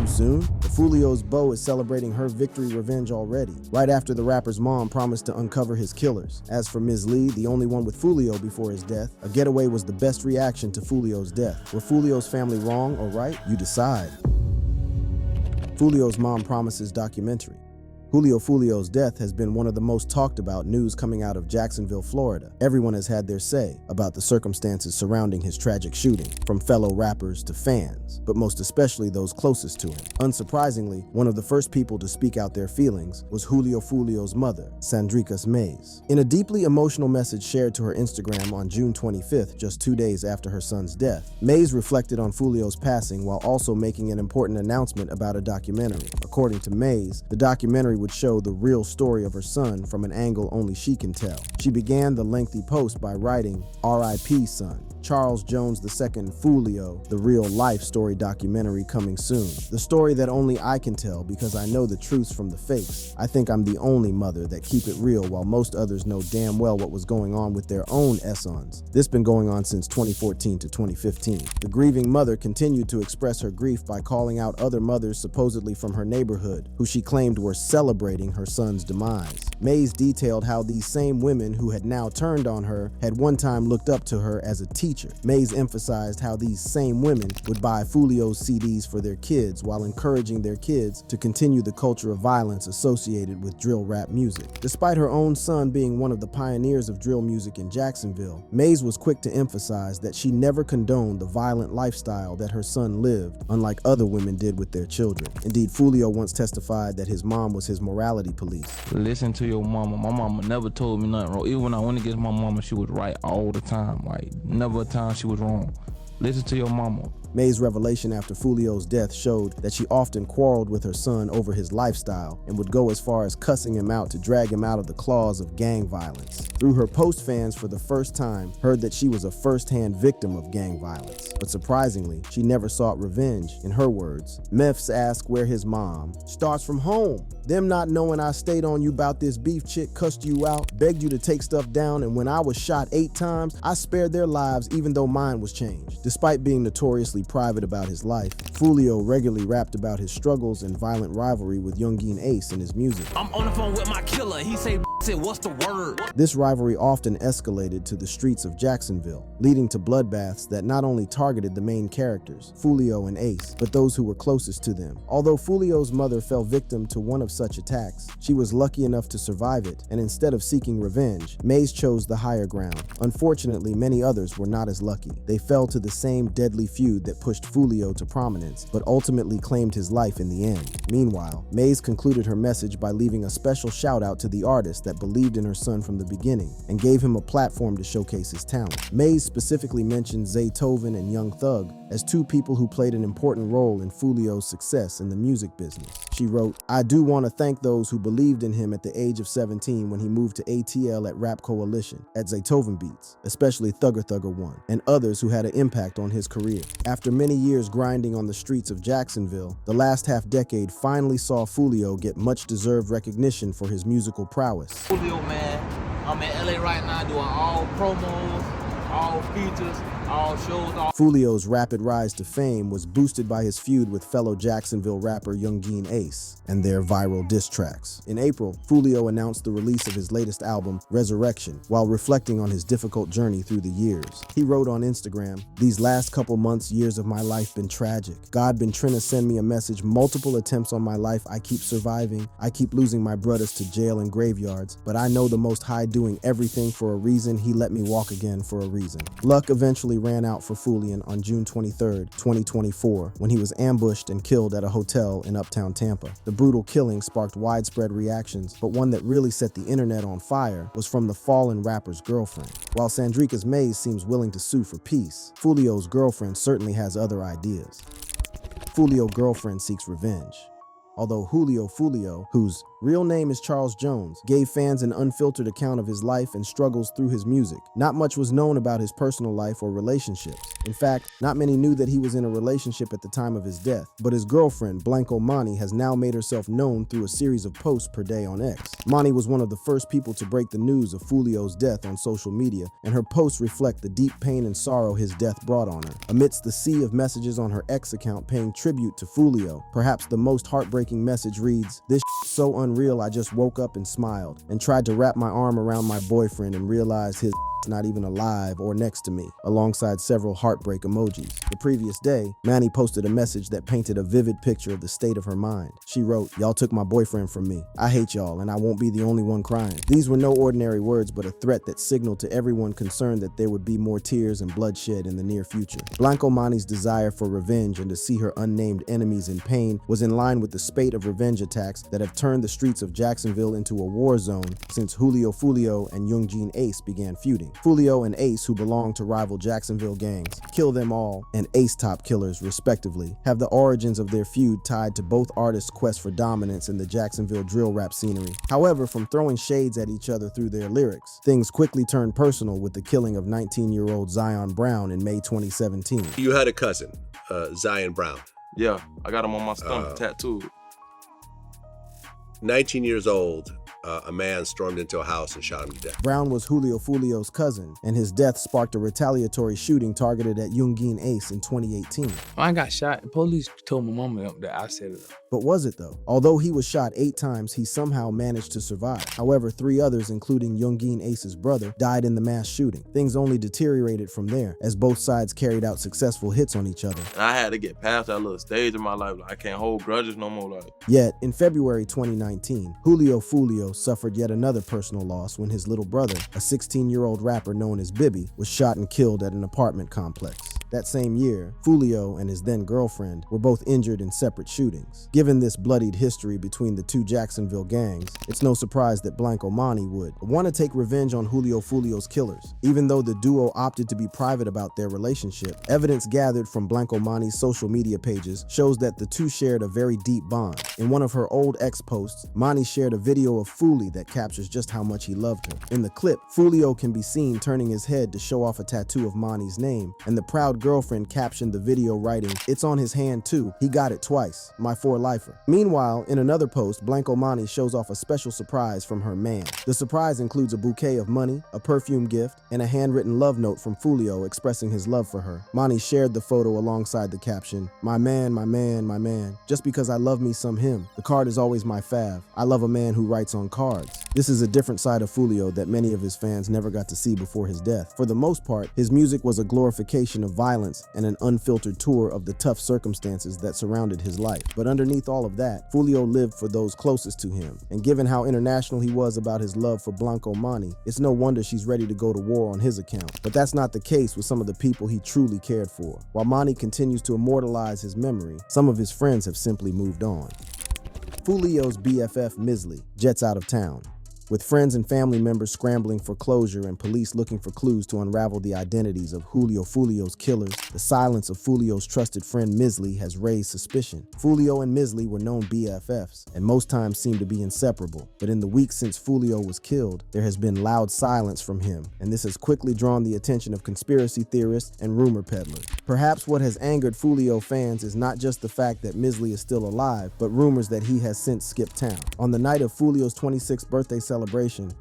Too soon? But Foolio's beau is celebrating her victory revenge already, right after the rapper's mom promised to uncover his killers. As for Ms. Lee, the only one with Foolio before his death, a getaway was the best reaction to Foolio's death. Were Foolio's family wrong or right? You decide. Foolio's mom promises documentary. Julio Foolio's death has been one of the most talked about news coming out of Jacksonville, Florida. Everyone has had their say about the circumstances surrounding his tragic shooting, from fellow rappers to fans, but most especially those closest to him. Unsurprisingly, one of the first people to speak out their feelings was Julio Foolio's mother, Sandricus Mays. In a deeply emotional message shared to her Instagram on June 25th, just 2 days after her son's death, Mays reflected on Foolio's passing while also making an important announcement about a documentary. According to Mays, the documentary would show the real story of her son from an angle only she can tell. She began the lengthy post by writing, "R.I.P. son. Charles Jones II Foolio, the real-life story documentary coming soon. The story that only I can tell because I know the truths from the fakes. I think I'm the only mother that keep it real while most others know damn well what was going on with their own S-ons. This been going on since 2014 to 2015. The grieving mother continued to express her grief by calling out other mothers supposedly from her neighborhood, who she claimed were celebrating her son's demise. Mays detailed how these same women who had now turned on her had one time looked up to her as a teacher. Mays emphasized how these same women would buy Foolio's CDs for their kids while encouraging their kids to continue the culture of violence associated with drill rap music. Despite her own son being one of the pioneers of drill music in Jacksonville, Mays was quick to emphasize that she never condoned the violent lifestyle that her son lived, unlike other women did with their children. Indeed, Foolio once testified that his mom was his morality police. Listen to your mama. My mama never told me nothing wrong. Even when I went against my mama, she was right all the time. Like, never a time she was wrong. Listen to your mama. Mays' revelation after Foolio's death showed that she often quarreled with her son over his lifestyle and would go as far as cussing him out to drag him out of the claws of gang violence. Through her post, fans for the first time heard that she was a first-hand victim of gang violence. But surprisingly, she never sought revenge. In her words, "Meths ask where his mom starts from home. Them not knowing I stayed on you about this beef chick, cussed you out, begged you to take stuff down, and when I was shot 8 times, I spared their lives even though mine was changed." Despite being notoriously private about his life, Foolio regularly rapped about his struggles and violent rivalry with Youngeen Ace in his music. I'm on the phone with my killer. He say, what's the word? This rivalry often escalated to the streets of Jacksonville, leading to bloodbaths that not only targeted the main characters, Foolio and Ace, but those who were closest to them. Although Foolio's mother fell victim to one of such attacks, she was lucky enough to survive it, and instead of seeking revenge, Mays chose the higher ground. Unfortunately, many others were not as lucky. They fell to the same deadly feud that pushed Foolio to prominence, but ultimately claimed his life in the end. Meanwhile, Mays concluded her message by leaving a special shout out to the artist that believed in her son from the beginning and gave him a platform to showcase his talent. Mays specifically mentioned Zaytoven and Young Thug as two people who played an important role in Foolio's success in the music business. She wrote, "I do want to thank those who believed in him at the age of 17 when he moved to ATL at Rap Coalition, at Zaytoven Beats, especially Thugger Thugger 1, and others who had an impact on his career." After many years grinding on the streets of Jacksonville, the last half-decade finally saw Foolio get much-deserved recognition for his musical prowess. Foolio, man. I'm in LA right now doing all promos, all features, all shows. Foolio's rapid rise to fame was boosted by his feud with fellow Jacksonville rapper Youngeen Ace and their viral diss tracks. In April, Foolio announced the release of his latest album, Resurrection, while reflecting on his difficult journey through the years. He wrote on Instagram, "These last couple months, years of my life been tragic. God been trying to send me a message, multiple attempts on my life. I keep surviving. I keep losing my brothers to jail and graveyards, but I know the Most High doing everything for a reason. He let me walk again for a reason." Luck eventually ran out for Foolio on June 23, 2024, when he was ambushed and killed at a hotel in Uptown Tampa. The brutal killing sparked widespread reactions, but one that really set the internet on fire was from the fallen rapper's girlfriend. While Sandricus Mays seems willing to sue for peace, Foolio's girlfriend certainly has other ideas. Foolio girlfriend seeks revenge. Although Julio Foolio, whose real name is Charles Jones, gave fans an unfiltered account of his life and struggles through his music, not much was known about his personal life or relationships. In fact, not many knew that he was in a relationship at the time of his death, but his girlfriend, Blanco Mani, has now made herself known through a series of posts per day on X. Mani was one of the first people to break the news of Foolio's death on social media, and her posts reflect the deep pain and sorrow his death brought on her. Amidst the sea of messages on her X account paying tribute to Foolio, perhaps the most heartbreaking message reads, "This so unreal I just woke up and smiled, and tried to wrap my arm around my boyfriend and realized his not even alive or next to me," alongside several heartbreak emojis. The previous day, Manny posted a message that painted a vivid picture of the state of her mind. She wrote, "Y'all took my boyfriend from me. I hate y'all, and I won't be the only one crying." These were no ordinary words, but a threat that signaled to everyone concerned that there would be more tears and bloodshed in the near future. Blanco Mani's desire for revenge and to see her unnamed enemies in pain was in line with the spate of revenge attacks that have turned the streets of Jacksonville into a war zone since Julio Foolio and Youngin Ace began feuding. Foolio and Ace, who belong to rival Jacksonville gangs, Kill Them All and Ace Top Killers, respectively, have the origins of their feud tied to both artists' quest for dominance in the Jacksonville drill rap scenery. However, from throwing shades at each other through their lyrics, things quickly turned personal with the killing of 19-year-old Zion Brown in May 2017. You had a cousin, Zion Brown. Yeah, I got him on my stomach, tattooed. 19 years old, a man stormed into a house and shot him to death. Brown was Julio Foolio's cousin, and his death sparked a retaliatory shooting targeted at Youngin Ace in 2018. I got shot. The police told my mama that I set it up. But was it though? Although he was shot 8 times, he somehow managed to survive. However, 3 others, including Youngin Ace's brother, died in the mass shooting. Things only deteriorated from there, as both sides carried out successful hits on each other. And I had to get past that little stage in my life. Like, I can't hold grudges no more. Like, Yet, in February 2019, Julio Foolio suffered yet another personal loss when his little brother, a 16-year-old rapper known as Bibby, was shot and killed at an apartment complex. That same year, Foolio and his then-girlfriend were both injured in separate shootings. Given this bloodied history between the 2 Jacksonville gangs, it's no surprise that Blanco Mani would want to take revenge on Julio Foolio's killers. Even though the duo opted to be private about their relationship, evidence gathered from Blanco Mani's social media pages shows that the two shared a very deep bond. In one of her old X posts, Mani shared a video of Foolio that captures just how much he loved her. In the clip, Foolio can be seen turning his head to show off a tattoo of Mani's name, and the proud girlfriend captioned the video writing, "It's on his hand too. He got it twice. My 4-lifer." Meanwhile, in another post, Blanco Mani shows off a special surprise from her man. The surprise includes a bouquet of money, a perfume gift, and a handwritten love note from Foolio expressing his love for her. Mani shared the photo alongside the caption, "My man, my man, my man. Just because I love me some him. The card is always my fav. I love a man who writes on cards." This is a different side of Foolio that many of his fans never got to see before his death. For the most part, his music was a glorification of violence and an unfiltered tour of the tough circumstances that surrounded his life. But underneath all of that, Foolio lived for those closest to him. And given how international he was about his love for Blanco Mani, it's no wonder she's ready to go to war on his account. But that's not the case with some of the people he truly cared for. While Mani continues to immortalize his memory, some of his friends have simply moved on. Foolio's BFF Misley jets out of town. With friends and family members scrambling for closure and police looking for clues to unravel the identities of Julio Foolio's killers, the silence of Foolio's trusted friend Misley has raised suspicion. Foolio and Misley were known BFFs, and most times seemed to be inseparable. But in the weeks since Foolio was killed, there has been loud silence from him, and this has quickly drawn the attention of conspiracy theorists and rumor peddlers. Perhaps what has angered Foolio fans is not just the fact that Misley is still alive, but rumors that he has since skipped town. On the night of Foolio's 26th birthday celebration,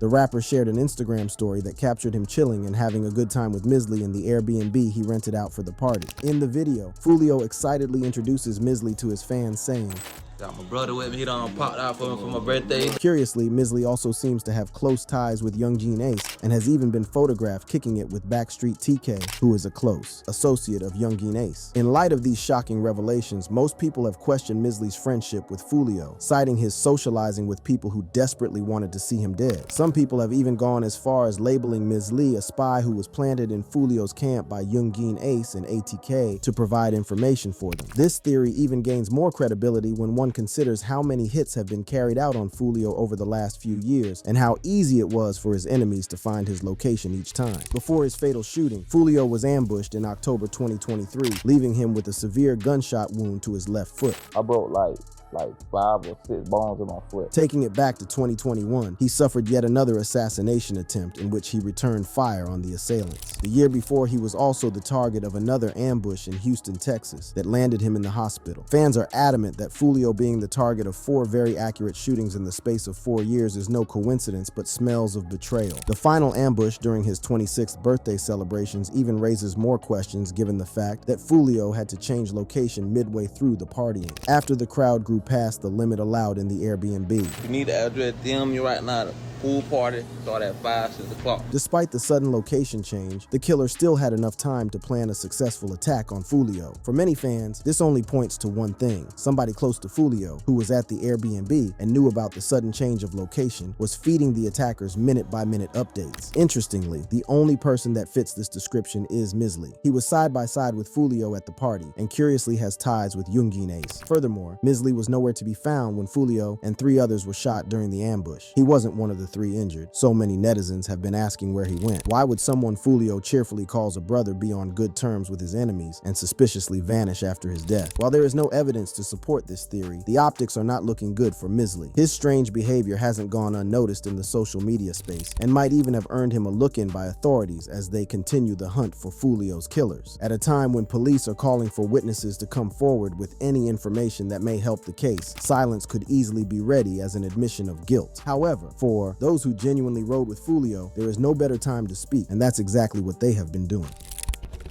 the rapper shared an Instagram story that captured him chilling and having a good time with Misley in the Airbnb he rented out for the party. In the video, Foolio excitedly introduces Misley to his fans, saying, Got my brother with me. He done popped out for my birthday. Curiously, Misley also seems to have close ties with Youngin Ace and has even been photographed kicking it with Backstreet TK, who is a close associate of Youngin Ace. In light of these shocking revelations, most people have questioned Misley's friendship with Foolio, citing his socializing with people who desperately wanted to see him dead. Some people have even gone as far as labeling Misley a spy who was planted in Foolio's camp by Youngin Ace and ATK to provide information for them. This theory even gains more credibility when one considers how many hits have been carried out on Foolio over the last few years and how easy it was for his enemies to find his location each time. Before his fatal shooting, Foolio was ambushed in October 2023, leaving him with a severe gunshot wound to his left foot. I broke like like 5 or 6 bones in my foot. Taking it back to 2021, he suffered yet another assassination attempt in which he returned fire on the assailants. The year before, he was also the target of another ambush in Houston, Texas, that landed him in the hospital. Fans are adamant that Foolio being the target of 4 very accurate shootings in the space of 4 years is no coincidence but smells of betrayal. The final ambush during his 26th birthday celebrations even raises more questions given the fact that Foolio had to change location midway through the partying, after the crowd grew past the limit allowed in the Airbnb. You need the address, DM me right now. The pool party start at 5, 6 o'clock. Despite the sudden location change, the killer still had enough time to plan a successful attack on Foolio. For many fans, this only points to one thing. Somebody close to Foolio, who was at the Airbnb and knew about the sudden change of location, was feeding the attackers minute-by-minute updates. Interestingly, the only person that fits this description is Misley. He was side by side with Foolio at the party and curiously has ties with Yungin Ace. Furthermore, Misley was nowhere to be found when Foolio and 3 others were shot during the ambush. He wasn't one of the 3 injured. So many netizens have been asking where he went. Why would someone Foolio cheerfully calls a brother be on good terms with his enemies and suspiciously vanish after his death? While there is no evidence to support this theory, the optics are not looking good for Misley. His strange behavior hasn't gone unnoticed in the social media space and might even have earned him a look-in by authorities as they continue the hunt for Foolio's killers. At a time when police are calling for witnesses to come forward with any information that may help the case, silence could easily be ready as an admission of guilt. However, for those who genuinely rode with Foolio, there is no better time to speak, and that's exactly what they have been doing.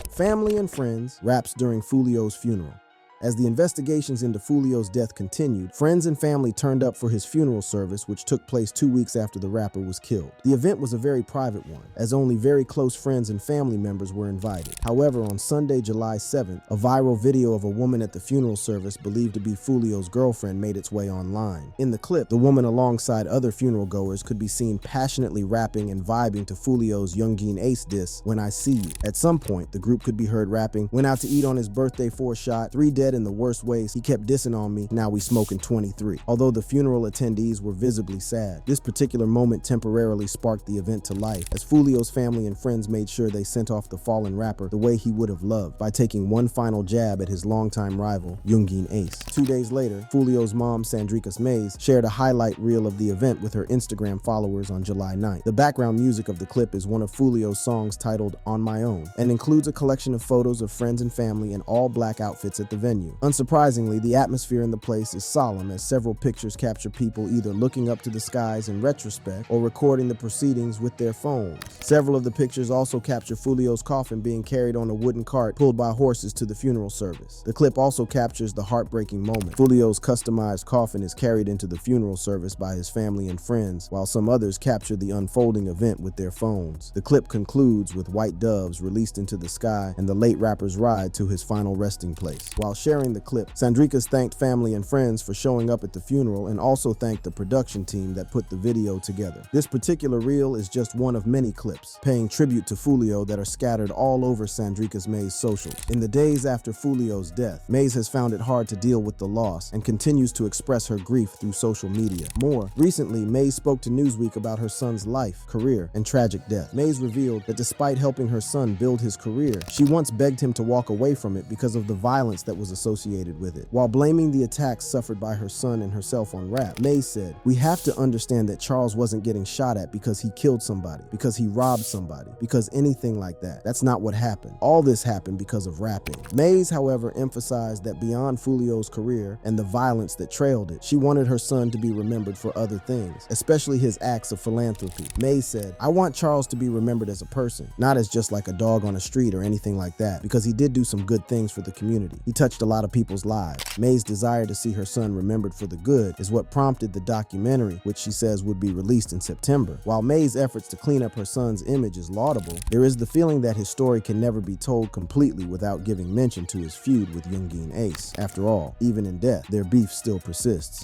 Family and friends raps during Foolio's funeral. As the investigations into Foolio's death continued, friends and family turned up for his funeral service, which took place 2 weeks after the rapper was killed. The event was a very private one, as only very close friends and family members were invited. However, on Sunday, July 7th, a viral video of a woman at the funeral service believed to be Foolio's girlfriend made its way online. In the clip, the woman alongside other funeral goers could be seen passionately rapping and vibing to Foolio's Yungin Ace diss, "When I See You." At some point, the group could be heard rapping, "Went out to eat on his birthday for a shot, 3 dead in the worst ways, he kept dissing on me, now we smoking 23. Although the funeral attendees were visibly sad, this particular moment temporarily sparked the event to life, as Foolio's family and friends made sure they sent off the fallen rapper the way he would have loved, by taking one final jab at his longtime rival, Yungin Ace. 2 days later, Foolio's mom, Sandrika Mays, shared a highlight reel of the event with her Instagram followers on July 9th. The background music of the clip is one of Foolio's songs titled "On My Own," and includes a collection of photos of friends and family in all black outfits at the venue. Unsurprisingly, the atmosphere in the place is solemn, as several pictures capture people either looking up to the skies in retrospect or recording the proceedings with their phones. Several of the pictures also capture Foolio's coffin being carried on a wooden cart pulled by horses to the funeral service. The clip also captures the heartbreaking moment. Foolio's customized coffin is carried into the funeral service by his family and friends, while some others capture the unfolding event with their phones. The clip concludes with white doves released into the sky and the late rapper's ride to his final resting place. While sharing the clip, Sandrika thanked family and friends for showing up at the funeral and also thanked the production team that put the video together. This particular reel is just one of many clips paying tribute to Foolio that are scattered all over Sandrika Mays' socials. In the days after Foolio's death, Mays has found it hard to deal with the loss and continues to express her grief through social media. More recently, Mays spoke to Newsweek about her son's life, career, and tragic death. Mays revealed that despite helping her son build his career, she once begged him to walk away from it because of the violence that was associated with it. While blaming the attacks suffered by her son and herself on rap, Mays said, "We have to understand that Charles wasn't getting shot at because he killed somebody, because he robbed somebody, because anything like that. That's not what happened. All this happened because of rapping." Mays, however, emphasized that beyond Foolio's career and the violence that trailed it, she wanted her son to be remembered for other things, especially his acts of philanthropy. Mays said, "I want Charles to be remembered as a person, not as just like a dog on a street or anything like that, because he did do some good things for the community. He touched a lot of people's lives." Mays' desire to see her son remembered for the good is what prompted the documentary, which she says would be released in September. While Mays' efforts to clean up her son's image is laudable, there is the feeling that his story can never be told completely without giving mention to his feud with Yungin Ace. After all, even in death, their beef still persists.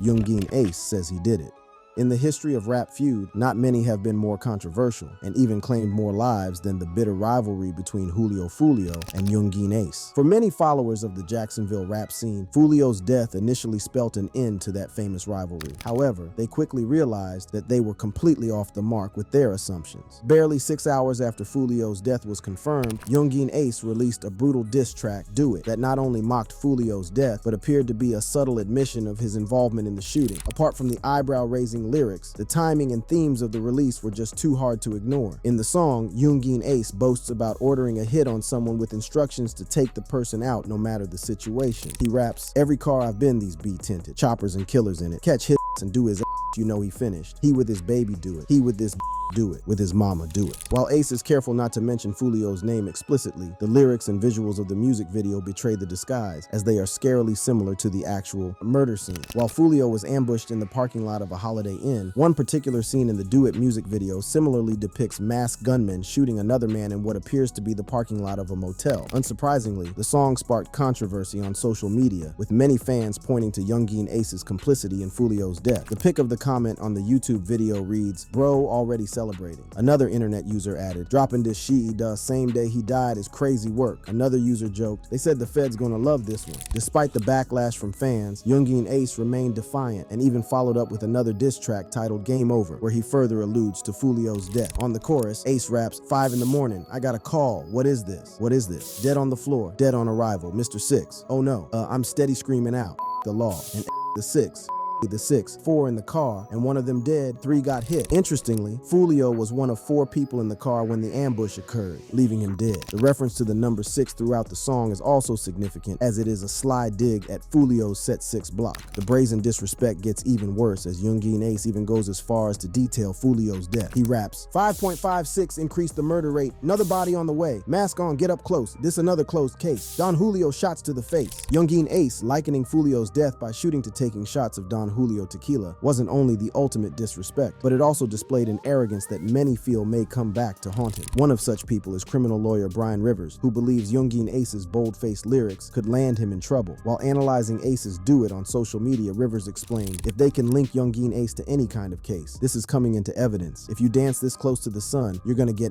Yungin Ace says he did it. In the history of Rap Feud, not many have been more controversial and even claimed more lives than the bitter rivalry between Foolio and Youngin Ace. For many followers of the Jacksonville rap scene, Foolio's death initially spelt an end to that famous rivalry. However, they quickly realized that they were completely off the mark with their assumptions. Barely 6 hours after Foolio's death was confirmed, Youngin Ace released a brutal diss track, Do It, that not only mocked Foolio's death, but appeared to be a subtle admission of his involvement in the shooting. Apart from the eyebrow-raising lyrics, the timing and themes of the release were just too hard to ignore. In the song, Youngin Ace boasts about ordering a hit on someone with instructions to take the person out no matter the situation. He raps, every car I've been these be tinted, choppers and killers in it, catch his and do his you know he finished. He with his baby do it. He with this do it. With his mama do it. While Ace is careful not to mention Foolio's name explicitly, the lyrics and visuals of the music video betray the disguise, as they are scarily similar to the actual murder scene. While Foolio was ambushed in the parking lot of a Holiday Inn, one particular scene in the Do It music video similarly depicts masked gunmen shooting another man in what appears to be the parking lot of a motel. Unsurprisingly, the song sparked controversy on social media, with many fans pointing to Youngin Ace's complicity in Foolio's death. The pic of the comment on the YouTube video reads, "Bro already celebrating." Another internet user added, "Dropping this shit he does same day he died is crazy work." Another user joked, "They said the Fed's gonna love this one." Despite the backlash from fans, Youngin Ace remained defiant and even followed up with another diss track titled Game Over, where he further alludes to Foolio's death. On the chorus, Ace raps, 5 in the morning, I got a call, what is this? What is this? Dead on the floor, dead on arrival, Mr. Six. Oh no, I'm steady screaming out, the law, and the six. The 6, 4 in the car, and one of them dead, 3 got hit. Interestingly, Foolio was one of 4 people in the car when the ambush occurred, leaving him dead. The reference to the number 6 throughout the song is also significant, as it is a sly dig at Foolio's Set 6 block. The brazen disrespect gets even worse, as Youngin Ace even goes as far as to detail Foolio's death. He raps, 5.56 increased the murder rate, another body on the way, mask on, get up close, this another closed case, Don Julio shots to the face. Youngin Ace likening Foolio's death by shooting to taking shots of Don Julio tequila wasn't only the ultimate disrespect, but it also displayed an arrogance that many feel may come back to haunt him. One of such people is criminal lawyer Brian Rivers, who believes Youngin Ace's bold-faced lyrics could land him in trouble. While analyzing Ace's Do It on social media, Rivers explained, if they can link Youngin Ace to any kind of case, this is coming into evidence. If you dance this close to the sun, you're gonna get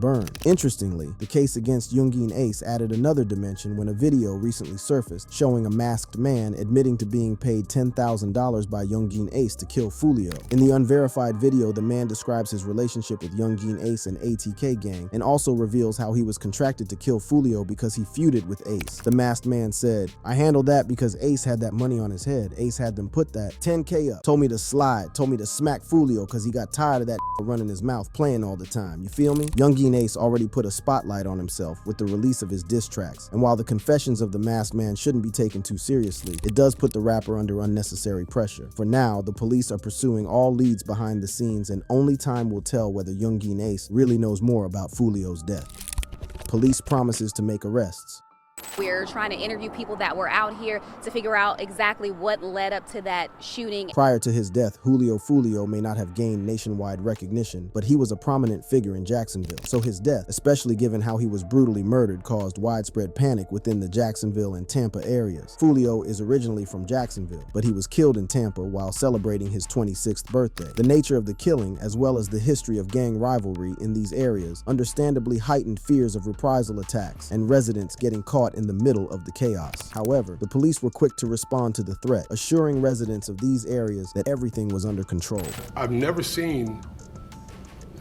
burned. Interestingly, the case against Youngin Ace added another dimension when a video recently surfaced showing a masked man admitting to being paid $10,000 by Youngin Ace to kill Foolio. In the unverified video, the man describes his relationship with Youngin Ace and ATK gang and also reveals how he was contracted to kill Foolio because he feuded with Ace. The masked man said, I handled that because Ace had that money on his head. Ace had them put that 10K up, told me to slide, told me to smack Foolio because he got tired of that running his mouth playing all the time. You feel me? Youngin Ace already put a spotlight on himself with the release of his diss tracks, and while the confessions of the masked man shouldn't be taken too seriously, it does put the rapper under unnecessary pressure. For now, the police are pursuing all leads behind the scenes, and only time will tell whether Youngin Ace really knows more about Foolio's death. Police promises to make arrests. We're trying to interview people that were out here to figure out exactly what led up to that shooting. Prior to his death, Foolio may not have gained nationwide recognition, but he was a prominent figure in Jacksonville. So his death, especially given how he was brutally murdered, caused widespread panic within the Jacksonville and Tampa areas. Foolio is originally from Jacksonville, but he was killed in Tampa while celebrating his 26th birthday. The nature of the killing, as well as the history of gang rivalry in these areas, understandably heightened fears of reprisal attacks and residents getting caught in the middle of the chaos. However, the police were quick to respond to the threat, assuring residents of these areas that everything was under control. I've never seen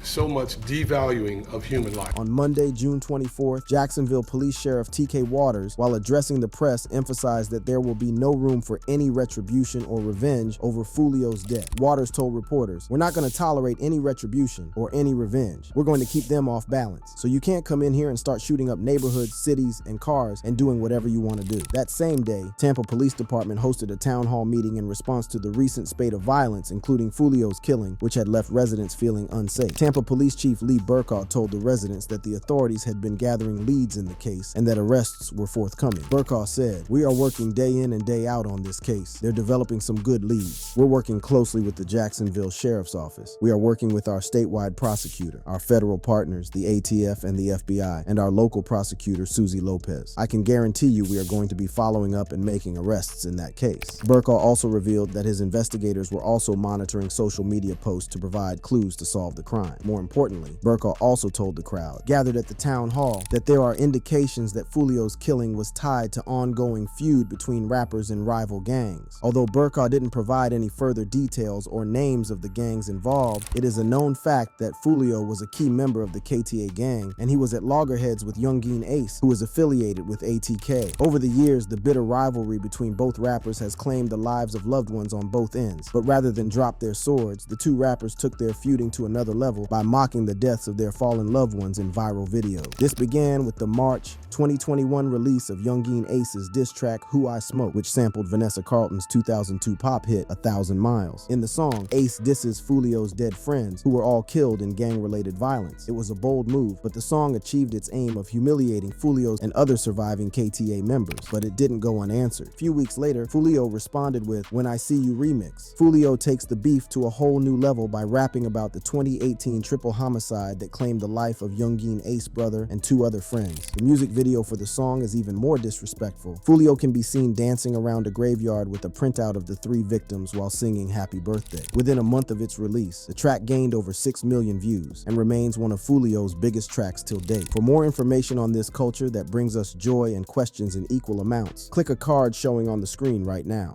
so much devaluing of human life. On Monday, June 24th, Jacksonville Police Sheriff TK Waters, while addressing the press, emphasized that there will be no room for any retribution or revenge over Foolio's death. Waters told reporters, we're not going to tolerate any retribution or any revenge. We're going to keep them off balance. So you can't come in here and start shooting up neighborhoods, cities, and cars and doing whatever you want to do. That same day, Tampa Police Department hosted a town hall meeting in response to the recent spate of violence, including Foolio's killing, which had left residents feeling unsafe. Tampa Police Chief Lee Burkaw told the residents that the authorities had been gathering leads in the case and that arrests were forthcoming. Burkaw said, "We are working day in and day out on this case. They're developing some good leads. We're working closely with the Jacksonville Sheriff's Office. We are working with our statewide prosecutor, our federal partners, the ATF and the FBI, and our local prosecutor, Susie Lopez. I can guarantee you we are going to be following up and making arrests in that case." Burkaw also revealed that his investigators were also monitoring social media posts to provide clues to solve the crime. More importantly, Burkaw also told the crowd gathered at the town hall that there are indications that Foolio's killing was tied to ongoing feud between rappers and rival gangs. Although Burkaw didn't provide any further details or names of the gangs involved, it is a known fact that Foolio was a key member of the KTA gang, and he was at loggerheads with Youngeen Ace, who is affiliated with ATK. Over the years, the bitter rivalry between both rappers has claimed the lives of loved ones on both ends. But rather than drop their swords, the two rappers took their feuding to another level by mocking the deaths of their fallen loved ones in viral videos. This began with the March 2021 release of Youngeen Ace's diss track Who I Smoke, which sampled Vanessa Carlton's 2002 pop hit 1,000 Miles. In the song, Ace disses Foolio's dead friends, who were all killed in gang-related violence. It was a bold move, but the song achieved its aim of humiliating Foolio's and other surviving KTA members, but it didn't go unanswered. A few weeks later, Foolio responded with When I See You remix. Foolio takes the beef to a whole new level by rapping about the 2018 triple homicide that claimed the life of Youngeen Ace brother and two other friends. The music video for the song is even more disrespectful. Foolio can be seen dancing around a graveyard with a printout of the three victims while singing Happy Birthday. Within a month of its release, the track gained over 6 million views and remains one of Foolio's biggest tracks till date. For more information on this culture that brings us joy and questions in equal amounts, click a card showing on the screen right now.